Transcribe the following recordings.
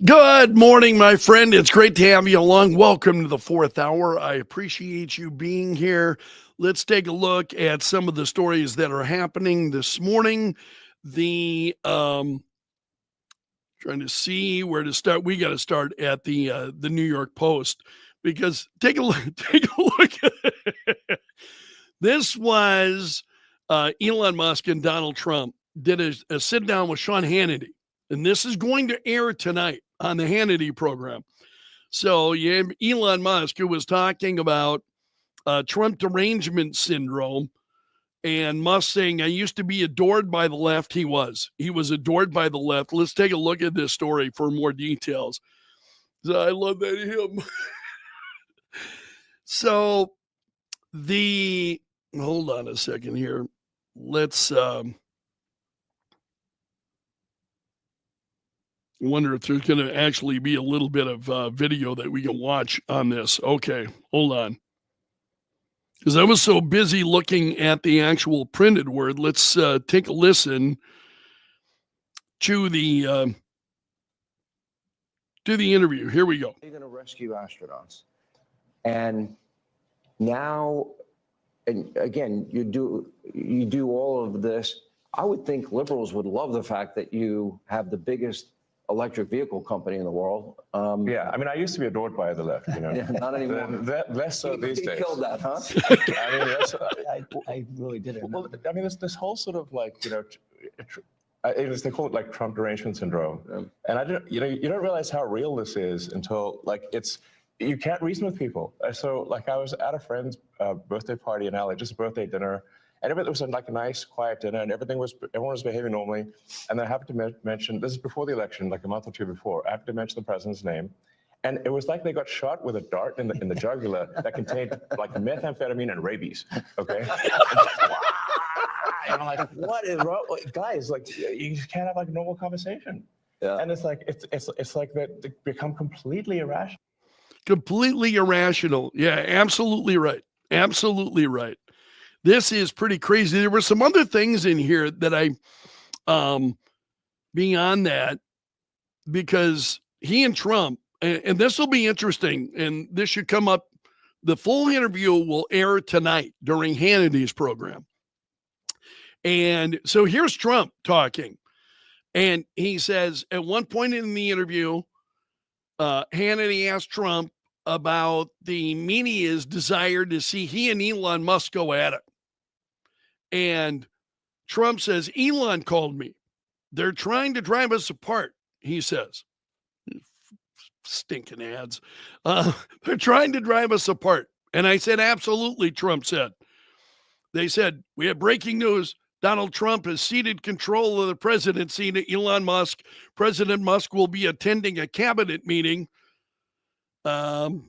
Good morning, my friend. It's great to have you along. Welcome to the fourth hour. I appreciate you being here. Let's take a look at some of the stories that are happening this morning. Trying to see where to start. We got to start at the New York Post because take a look. Take a look. This was Elon Musk and Donald Trump did a sit down with Sean Hannity, and this is going to air tonight on the Hannity program. So you have Elon Musk, who was talking about Trump derangement syndrome, and Musk saying, I used to be adored by the left. He was adored by the left. Let's take a look at this story for more details. So I love that him. So hold on a second here. Let's wonder if there's going to actually be a little bit of video that we can watch on this. Okay, hold on. Because I was so busy looking at the actual printed word. Let's take a listen to the interview. Here we go. You're going to rescue astronauts. And now, and again, you do all of this. I would think liberals would love the fact that you have the biggest electric vehicle company in the world. Yeah, I mean, I used to be adored by the left, you know. Yeah, not anymore. Less so these days. You killed that, huh? I mean, I really didn't. well, I mean, this whole sort of like, you know, they call it like Trump derangement syndrome. And I didn't, you don't realize how real this is until like you can't reason with people. So like I was at a friend's birthday party in LA, just a birthday dinner. And it was like a nice, quiet dinner, and everyone was behaving normally. And then I happened to mention, this is before the election, like a month or two before, I happened to mention the president's name. And it was like they got shot with a dart in the jugular that contained like methamphetamine and rabies, okay? And I'm like, what is wrong? Guys, like, you just can't have like a normal conversation. Yeah. And it's like they become completely irrational. Completely irrational. Yeah, absolutely right. Absolutely right. This is pretty crazy. There were some other things in here that beyond that, because he and Trump, and this will be interesting, and this should come up. The full interview will air tonight during Hannity's program. And so here's Trump talking. And he says, at one point in the interview, Hannity asked Trump about the media's desire to see he and Elon Musk go at it. And Trump says, Elon called me. They're trying to drive us apart, he says. Stinking ads. They're trying to drive us apart. And I said, absolutely, Trump said. They said, we have breaking news. Donald Trump has ceded control of the presidency to Elon Musk. President Musk will be attending a cabinet meeting, tonight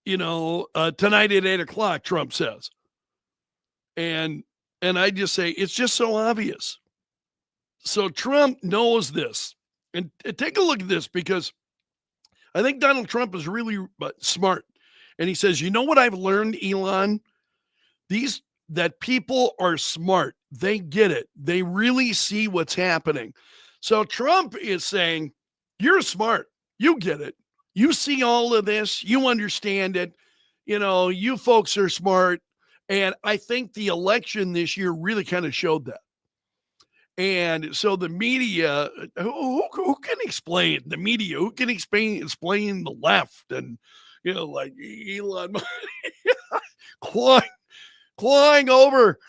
at 8 o'clock, Trump says. And I just say, it's just so obvious. So Trump knows this. And take a look at this, because I think Donald Trump is really smart. And he says, you know what I've learned, Elon? That people are smart. They get it. They really see what's happening. So Trump is saying, you're smart. You get it. You see all of this. You understand it. You folks are smart. And I think the election this year really kind of showed that. And so the media, who can explain the media? Who can explain the left? And, like Elon clawing over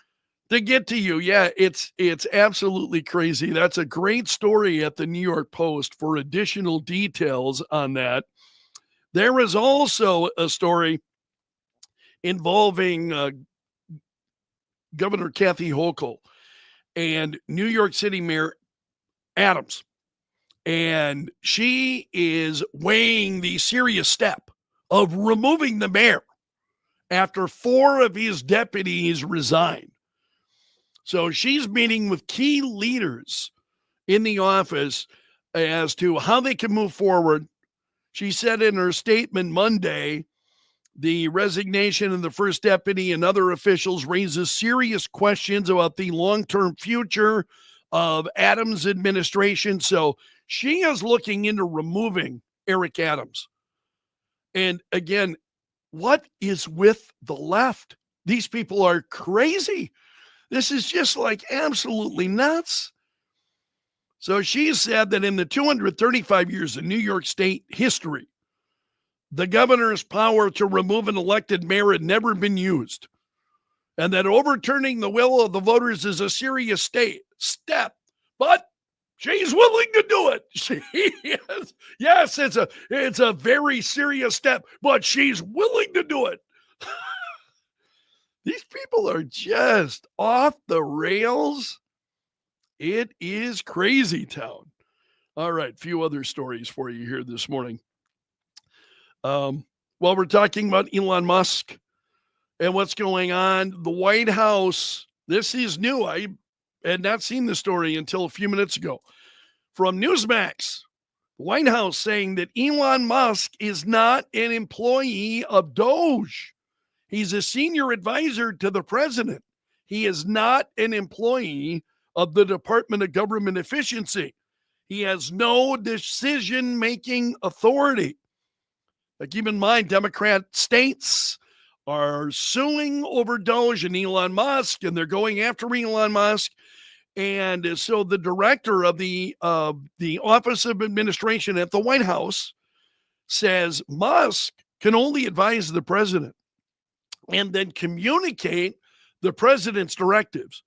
to get to you. Yeah, it's absolutely crazy. That's a great story at the New York Post for additional details on that. There is also a story involving Governor Kathy Hochul and New York City Mayor Adams. And she is weighing the serious step of removing the mayor after 4 of his deputies resigned. So she's meeting with key leaders in the office as to how they can move forward. She said in her statement Monday, the resignation of the first deputy and other officials raises serious questions about the long-term future of Adams' administration. So she is looking into removing Eric Adams. And again, what is with the left? These people are crazy. This is just like absolutely nuts. So she said that in the 235 years of New York State history, the governor's power to remove an elected mayor had never been used, and that overturning the will of the voters is a serious step. But she's willing to do it. She is. Yes, it's a very serious step, but she's willing to do it. These people are just off the rails. It is crazy town. All right, few other stories for you here this morning. While we're talking about Elon Musk and what's going on, the White House, this is new. I had not seen the story until a few minutes ago. From Newsmax, the White House saying that Elon Musk is not an employee of Doge. He's a senior advisor to the president. He is not an employee of the Department of Government Efficiency. He has no decision-making authority. Now, keep in mind, Democrat states are suing over Doge and Elon Musk, and they're going after Elon Musk. And so the director of the Office of Administration at the White House says Musk can only advise the president and then communicate the president's directives.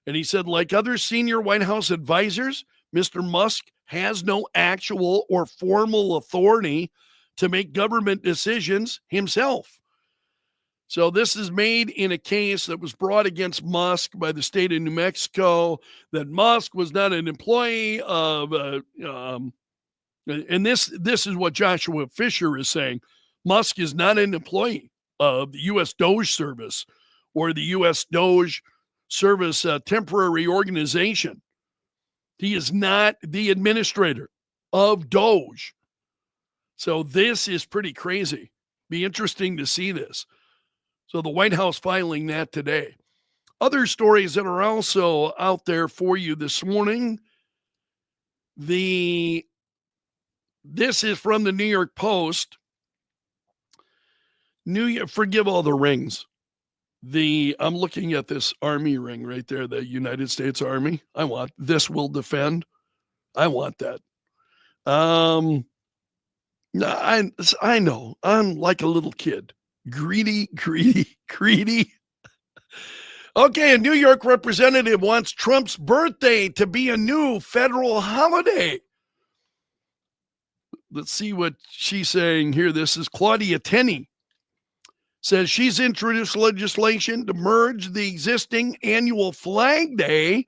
And he said, like other senior White House advisors, Mr. Musk has no actual or formal authority to make government decisions himself. So this is made in a case that was brought against Musk by the state of New Mexico, that Musk was not an employee of, and this is what Joshua Fisher is saying. Musk is not an employee of the U.S. Doge Service or the U.S. Doge Service temporary organization. He is not the administrator of Doge. So this is pretty crazy. Be interesting to see this. So the White House filing that today. Other stories that are also out there for you this morning. This is from the New York Post. Forgive all the rings. I'm looking at this Army ring right there, the United States Army. I want this will defend. I want that. No, I know. I'm like a little kid. Greedy. Okay, a New York representative wants Trump's birthday to be a new federal holiday. Let's see what she's saying here. This is Claudia Tenney. Says she's introduced legislation to merge the existing annual Flag Day,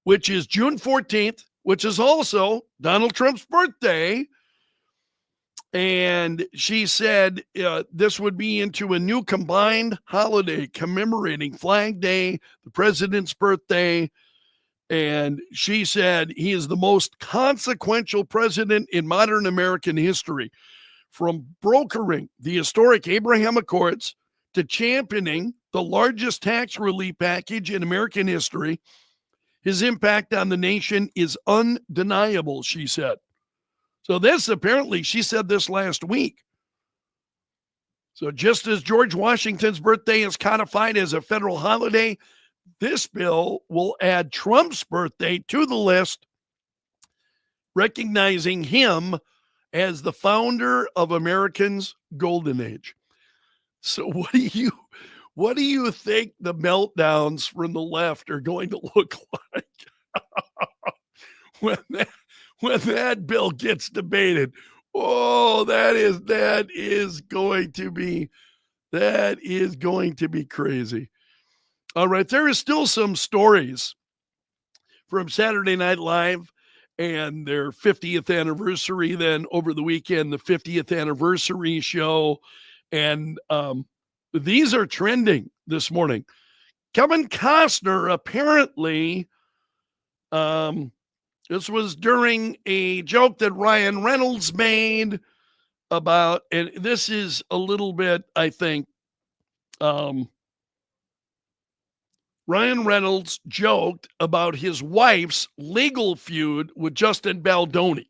which is June 14th, which is also Donald Trump's birthday. And she said this would be into a new combined holiday commemorating Flag Day, the president's birthday. And she said he is the most consequential president in modern American history, from brokering the historic Abraham Accords to championing the largest tax relief package in American history. His impact on the nation is undeniable, she said. So this apparently, she said this last week. So just as George Washington's birthday is codified as a federal holiday, this bill will add Trump's birthday to the list, recognizing him as the founder of America's golden age. So what do you think the meltdowns from the left are going to look like when that bill gets debated? Oh, that is going to be crazy. All right, there is still some stories from Saturday Night Live and their 50th anniversary, then over the weekend, the 50th anniversary show. And these are trending this morning. Kevin Costner apparently, this was during a joke that Ryan Reynolds made about, and this is a little bit, I think, Ryan Reynolds joked about his wife's legal feud with Justin Baldoni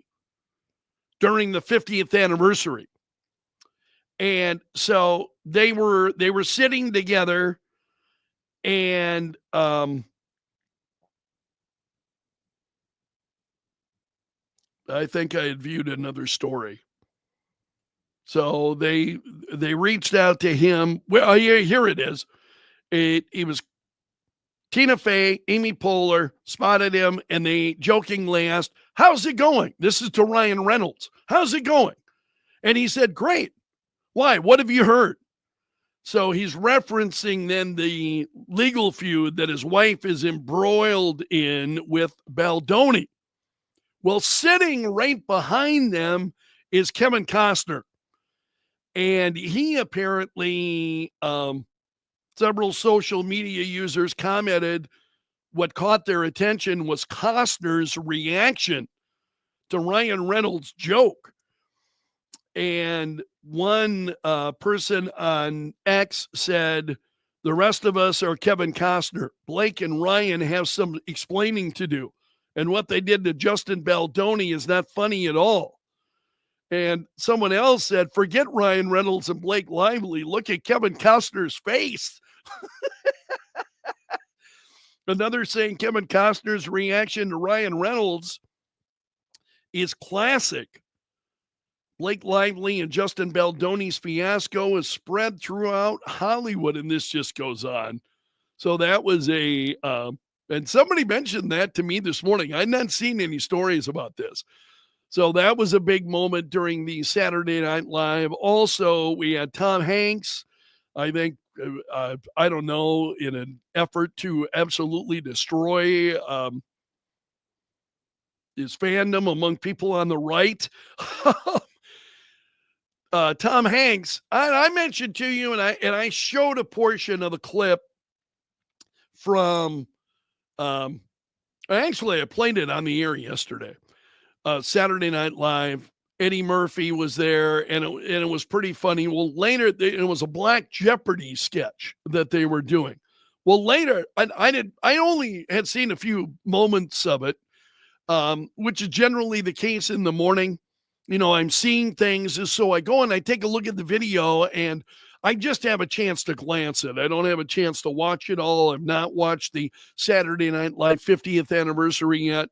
during the 50th anniversary. And so they were sitting together, and I think I had viewed another story. So they reached out to him. Well, here it is. It was Tina Fey, Amy Poehler spotted him, and they jokingly asked, "How's it going?" This is to Ryan Reynolds. "How's it going?" And he said, "Great." "Why? What have you heard?" So he's referencing then the legal feud that his wife is embroiled in with Baldoni. Well, sitting right behind them is Kevin Costner. And he apparently, several social media users commented what caught their attention was Costner's reaction to Ryan Reynolds' joke. And one person on X said, "The rest of us are Kevin Costner. Blake and Ryan have some explaining to do. And what they did to Justin Baldoni is not funny at all." And someone else said, "Forget Ryan Reynolds and Blake Lively. Look at Kevin Costner's face." Another saying Kevin Costner's reaction to Ryan Reynolds is classic. Blake Lively and Justin Baldoni's fiasco is spread throughout Hollywood, and this just goes on. So that was and somebody mentioned that to me this morning. I'd not seen any stories about this. So that was a big moment during the Saturday Night Live. Also, we had Tom Hanks, I think, I don't know, in an effort to absolutely destroy his fandom among people on the right. Tom Hanks, I mentioned to you, and I showed a portion of the clip from, actually I played it on the air yesterday. Saturday Night Live. Eddie Murphy was there, and it was pretty funny. Well, later it was a Black Jeopardy sketch that they were doing. Well, later I only had seen a few moments of it, which is generally the case in the morning. I'm seeing things, so I go and I take a look at the video, and I just have a chance to glance it. I don't have a chance to watch it all. I've not watched the Saturday Night Live 50th anniversary yet.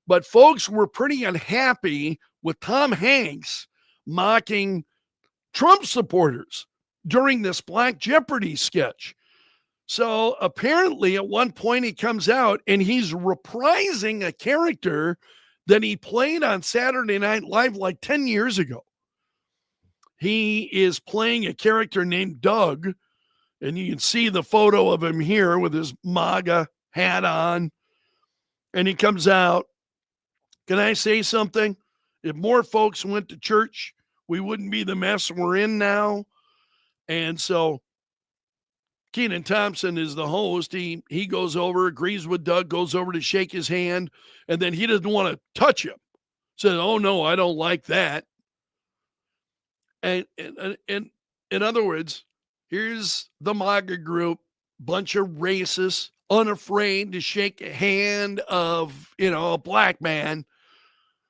But folks were pretty unhappy with Tom Hanks mocking Trump supporters during this Black Jeopardy sketch. So apparently at one point he comes out and he's reprising a character that he played on Saturday Night Live like 10 years ago. He is playing a character named Doug, and you can see the photo of him here with his MAGA hat on. And he comes out. Can I say something? If more folks went to church, we wouldn't be the mess we're in now. And so Kenan Thompson is the host. He goes over, agrees with Doug, goes over to shake his hand, and then he doesn't want to touch him. Says, "Oh, no, I don't like that." And in other words, here's the MAGA group, bunch of racists, unafraid to shake a hand of, a black man.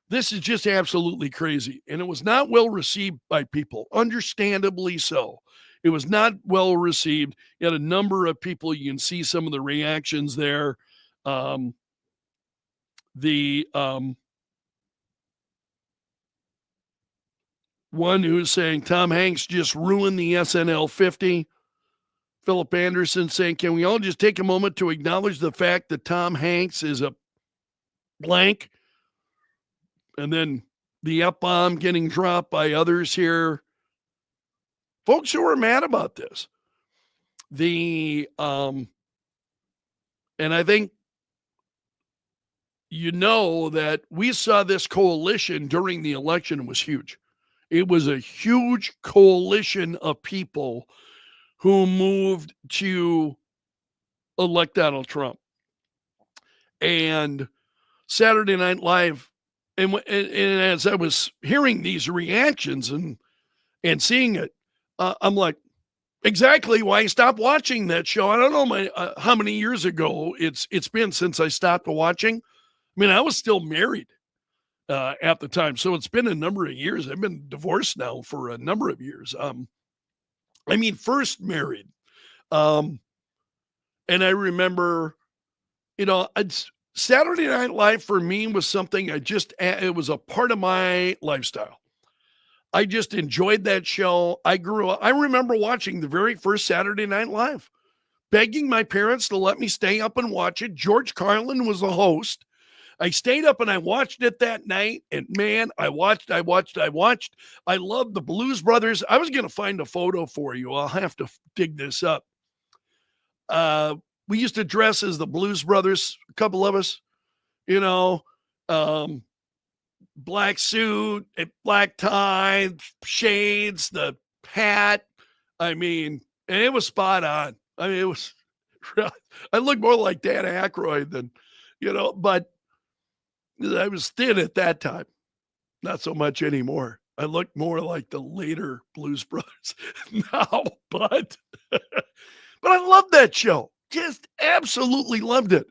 This is just absolutely crazy. And it was not well received by people, understandably so. It was not well received. You had a number of people, you can see some of the reactions there. One who's saying Tom Hanks just ruined the SNL 50. Philip Anderson saying, can we all just take a moment to acknowledge the fact that Tom Hanks is a blank? And then the F-bomb getting dropped by others here. Folks who are mad about this. And I think that we saw this coalition during the election was huge. It was a huge coalition of people who moved to elect Donald Trump. And Saturday Night Live, and as I was hearing these reactions and seeing it, I'm like, exactly why I stopped watching that show. I don't know how many years ago it's been since I stopped watching. I mean, I was still married at the time, so it's been a number of years. I've been divorced now for a number of years. I mean, first married, um, and I remember, Saturday Night Live for me was something it was a part of my lifestyle. I just enjoyed that show. I grew up. I remember watching the very first Saturday Night Live, begging my parents to let me stay up and watch it. George Carlin was the host. I stayed up and I watched it that night. And man, I watched. I loved the Blues Brothers. I was going to find a photo for you. I'll have to dig this up. We used to dress as the Blues Brothers, a couple of us, you know, um, black suit, a black tie, shades, the hat. I mean, and it was spot on. I mean, it was, I looked more like Dan Aykroyd than, but I was thin at that time. Not so much anymore. I look more like the later Blues Brothers now, but I love that show. Just absolutely loved it.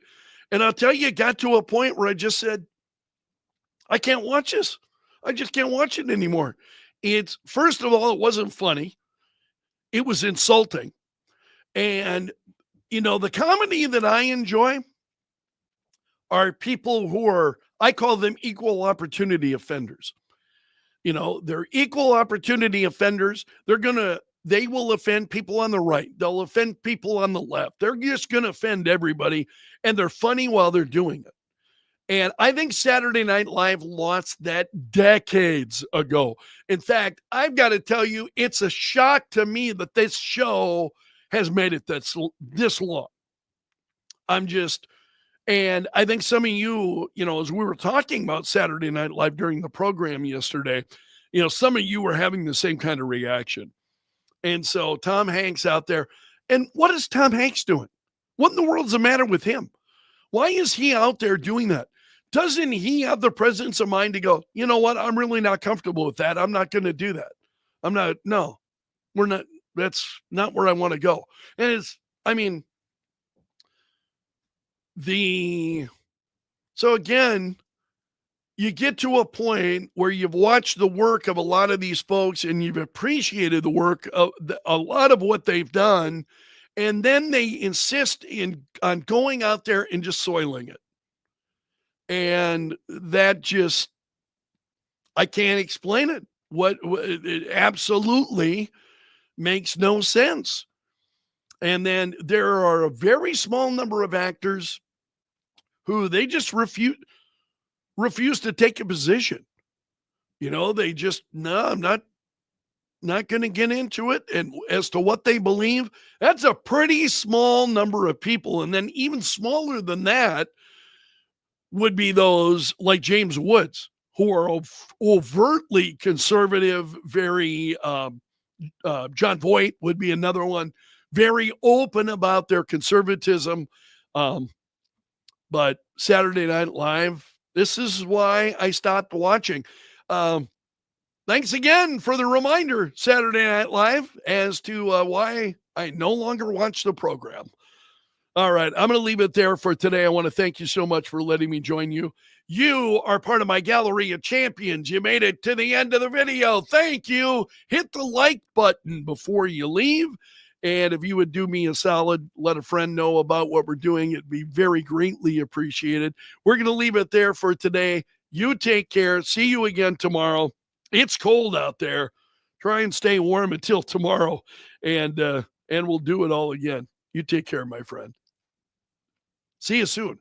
And I'll tell you, it got to a point where I just said, I can't watch this. I just can't watch it anymore. It's, first of all, it wasn't funny. It was insulting. And, the comedy that I enjoy are people who are, I call them equal opportunity offenders. They're equal opportunity offenders. They will offend people on the right. They'll offend people on the left. They're just going to offend everybody. And they're funny while they're doing it. And I think Saturday Night Live lost that decades ago. In fact, I've got to tell you, it's a shock to me that this show has made it this long. And I think some of you, as we were talking about Saturday Night Live during the program yesterday, some of you were having the same kind of reaction. And so Tom Hanks out there, and what is Tom Hanks doing? What in the world's the matter with him? Why is he out there doing that? Doesn't he have the presence of mind to go, you know what? I'm really not comfortable with that. I'm not going to do that. That's not where I want to go. And so again, you get to a point where you've watched the work of a lot of these folks and you've appreciated the work of a lot of what they've done. And then they insist on going out there and just soiling it. And that just, I can't explain it. It absolutely makes no sense. And then there are a very small number of actors who they just refuse to take a position. They just, no, I'm not going to get into it. And as to what they believe, that's a pretty small number of people. And then even smaller than that would be those like James Woods, who are overtly conservative, very, John Voight would be another one, very open about their conservatism. But Saturday Night Live, this is why I stopped watching. Thanks again for the reminder, Saturday Night Live, as to why I no longer watch the program. All right, I'm going to leave it there for today. I want to thank you so much for letting me join you. You are part of my gallery of champions. You made it to the end of the video. Thank you. Hit the like button before you leave. And if you would do me a solid, let a friend know about what we're doing. It'd be very greatly appreciated. We're going to leave it there for today. You take care. See you again tomorrow. It's cold out there. Try and stay warm until tomorrow. And we'll do it all again. You take care, my friend. See you soon.